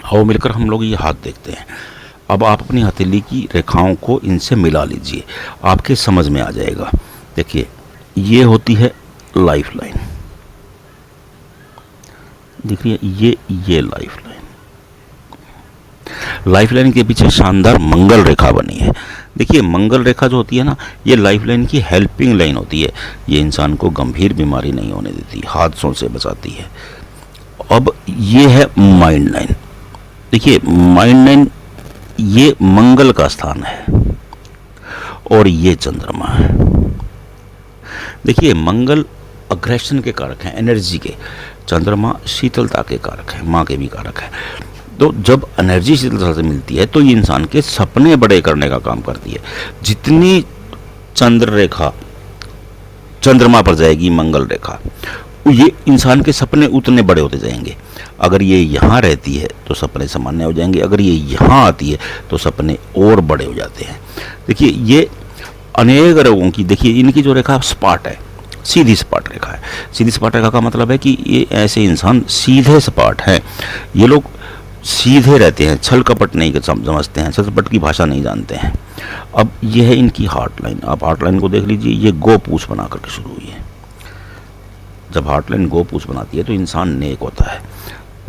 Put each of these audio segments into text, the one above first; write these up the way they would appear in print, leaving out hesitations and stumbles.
और मिलकर हम लोग ये हाथ देखते हैं। अब आप अपनी हथेली की रेखाओं को इनसे मिला लीजिए, आपके समझ में आ जाएगा। देखिए, ये होती है लाइफ लाइन, दिख रही है, ये लाइफ लाइन। लाइफ लाइन के पीछे शानदार मंगल रेखा बनी है। देखिए, मंगल रेखा जो होती है ना, ये लाइफ लाइन की हेल्पिंग लाइन होती है। ये इंसान को गंभीर बीमारी नहीं होने देती, हादसों से बचाती है। अब ये है माइंड लाइन। देखिए, माइंड लाइन ये मंगल का स्थान है और ये चंद्रमा है। देखिए, मंगल अग्रेशन के कारक हैं, एनर्जी के। चंद्रमा शीतलता के कारक है, माँ के भी कारक है। तो जब एनर्जी शीतलता से मिलती है तो ये इंसान के सपने बड़े करने का काम करती है। जितनी चंद्र रेखा चंद्रमा पर जाएगी, मंगल रेखा, ये इंसान के सपने उतने बड़े होते जाएंगे। अगर ये यहाँ रहती है तो सपने सामान्य हो जाएंगे, अगर ये यहाँ आती है तो सपने और बड़े हो जाते हैं। देखिए, ये अनेक रोगों की, देखिए इनकी जो रेखा स्पाट है, सीधी सपाट रेखा है। सीधी सपाट रेखा का मतलब है कि ये ऐसे इंसान सीधे सपाट हैं। ये लोग सीधे रहते हैं, छल कपट नहीं समझते हैं, छल कपट की भाषा नहीं जानते हैं। अब ये है इनकी हार्ट लाइन। आप हार्ट लाइन को देख लीजिए, ये गो पूछ बना करके शुरू हुई है। जब हार्ट लाइन गो पूछ बनाती है तो इंसान नेक होता है।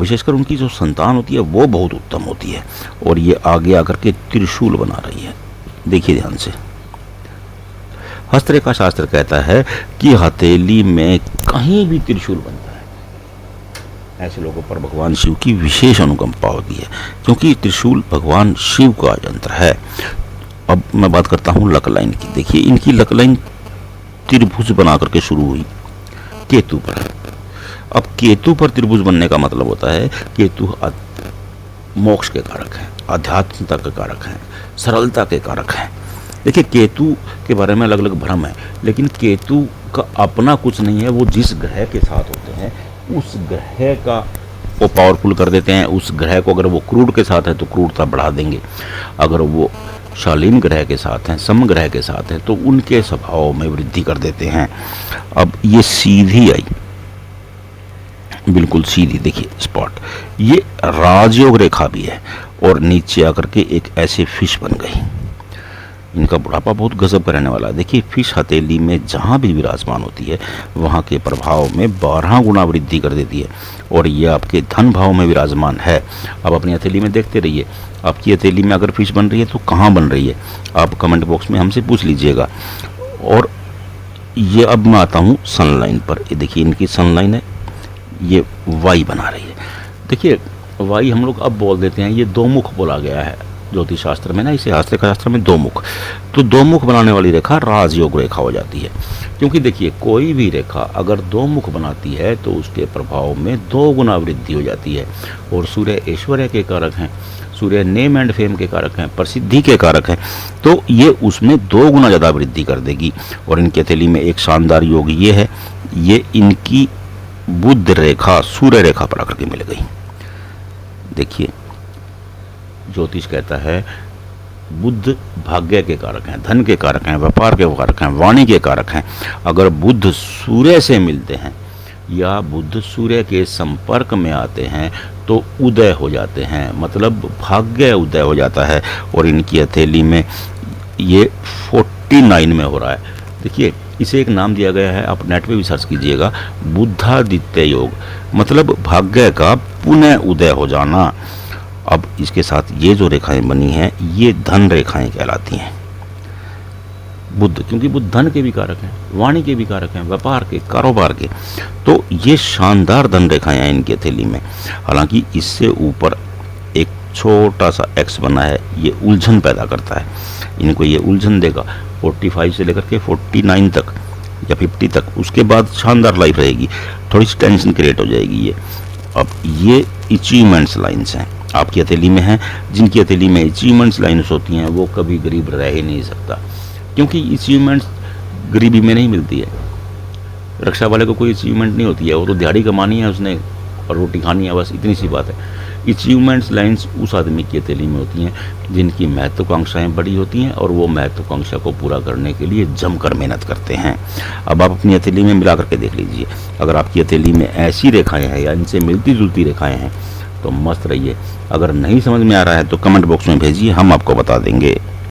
विशेषकर उनकी जो संतान होती है वो बहुत उत्तम होती है। और ये आगे आकर के त्रिशूल बना रही है। देखिए ध्यान से, हस्तरेखा शास्त्र कहता है कि हथेली में कहीं भी त्रिशूल बनता है, ऐसे लोगों पर भगवान शिव की विशेष अनुकंपा होती है, क्योंकि त्रिशूल भगवान शिव का यंत्र है। अब मैं बात करता हूँ लक लाइन की। देखिए, इनकी लक लाइन त्रिभुज बना करके शुरू हुई केतु पर। अब केतु पर त्रिभुज बनने का मतलब होता है केतु मोक्ष के कारक हैं, आध्यात्मिकता के कारक हैं, सरलता के कारक हैं। देखिए, केतु के बारे में अलग अलग भ्रम है, लेकिन केतु का अपना कुछ नहीं है। वो जिस ग्रह के साथ होते हैं उस ग्रह का वो पावरफुल कर देते हैं। उस ग्रह को अगर वो क्रूड के साथ है तो क्रूरता बढ़ा देंगे, अगर वो शालीन ग्रह के साथ हैं, सम ग्रह के साथ हैं, तो उनके स्वभाव में वृद्धि कर देते हैं। अब ये सीधी आई, बिल्कुल सीधी, देखिए स्पॉट, ये राजयोग रेखा भी है और नीचे आकर के एक ऐसे फिश बन गई। इनका बुढ़ापा बहुत गजब का रहने वाला है। देखिए, फिश हथेली में जहाँ भी विराजमान होती है वहाँ के प्रभाव में 12 गुना वृद्धि कर देती है। और ये आपके धन भाव में विराजमान है। अब अपनी हथेली में देखते रहिए, आपकी हथेली में अगर फिश बन रही है तो कहाँ बन रही है, आप कमेंट बॉक्स में हमसे पूछ लीजिएगा। और ये अब मैं आता हूँ सनलाइन पर। ये देखिए, इनकी सनलाइन है, ये वाई बना रही है। देखिए, वाई हम लोग अब बोल देते हैं, ये दो मुख बोला गया है ज्योतिष शास्त्र में ना, इसे हस्तरेखा शास्त्र में दो मुख। तो दो मुख बनाने वाली रेखा राजयोग रेखा हो जाती है। क्योंकि देखिए, कोई भी रेखा अगर दो मुख बनाती है तो उसके प्रभाव में 2 गुना वृद्धि हो जाती है। और सूर्य ऐश्वर्य के कारक हैं, सूर्य नेम एंड फेम के कारक हैं, प्रसिद्धि के कारक हैं, तो ये उसमें 2 गुना ज़्यादा वृद्धि कर देगी। और इनकी हथेली में एक शानदार योग ये है, ये इनकी बुध रेखा सूर्य रेखा पर आकर के मिल गई। देखिए, ज्योतिष कहता है बुध भाग्य के कारक हैं, धन के कारक हैं, व्यापार के कारक हैं, वाणी के कारक हैं। अगर बुध सूर्य से मिलते हैं या बुध सूर्य के संपर्क में आते हैं तो उदय हो जाते हैं, मतलब भाग्य उदय हो जाता है। और इनकी हथेली में ये 49 में हो रहा है। देखिए, इसे एक नाम दिया गया है, आप नेट पे भी सर्च कीजिएगा, बुद्धादित्य योग, मतलब भाग्य का पुनः उदय हो जाना। अब इसके साथ ये जो रेखाएं बनी हैं ये धन रेखाएं कहलाती हैं। बुध, क्योंकि बुध धन के भी कारक हैं, वाणी के भी कारक हैं, व्यापार के, कारोबार के, तो ये शानदार धन रेखाएं हैं इनके हथेली में। हालांकि इससे ऊपर एक छोटा सा एक्स बना है, ये उलझन पैदा करता है। इनको ये उलझन देगा 45 से लेकर के 49 तक या 50 तक, उसके बाद शानदार लाइफ रहेगी, थोड़ी सी टेंशन क्रिएट हो जाएगी ये। अब ये अचीवमेंट्स लाइन्स हैं, आपकी हथेली में हैं। जिनकी हथेली में अचीवमेंट्स लाइन्स होती हैं वो कभी गरीब रह ही नहीं सकता, क्योंकि अचीवमेंट्स गरीबी में नहीं मिलती है। रक्षा वाले को कोई अचीवमेंट नहीं होती है, वो तो दिहाड़ी कमानी है उसने और रोटी खानी है, बस इतनी सी बात है। अचीवमेंट्स लाइन्स उस आदमी की हथेली में होती हैं जिनकी महत्वाकांक्षाएं बड़ी होती हैं और वो महत्वाकांक्षा को पूरा करने के लिए जमकर मेहनत करते हैं। अब आप अपनी हथेली में मिला करके देख लीजिए, अगर आपकी हथेली में ऐसी रेखाएं हैं या इनसे मिलती जुलती रेखाएं हैं तो मस्त रहिए। अगर नहीं समझ में आ रहा है तो कमेंट बॉक्स में भेजिए, हम आपको बता देंगे।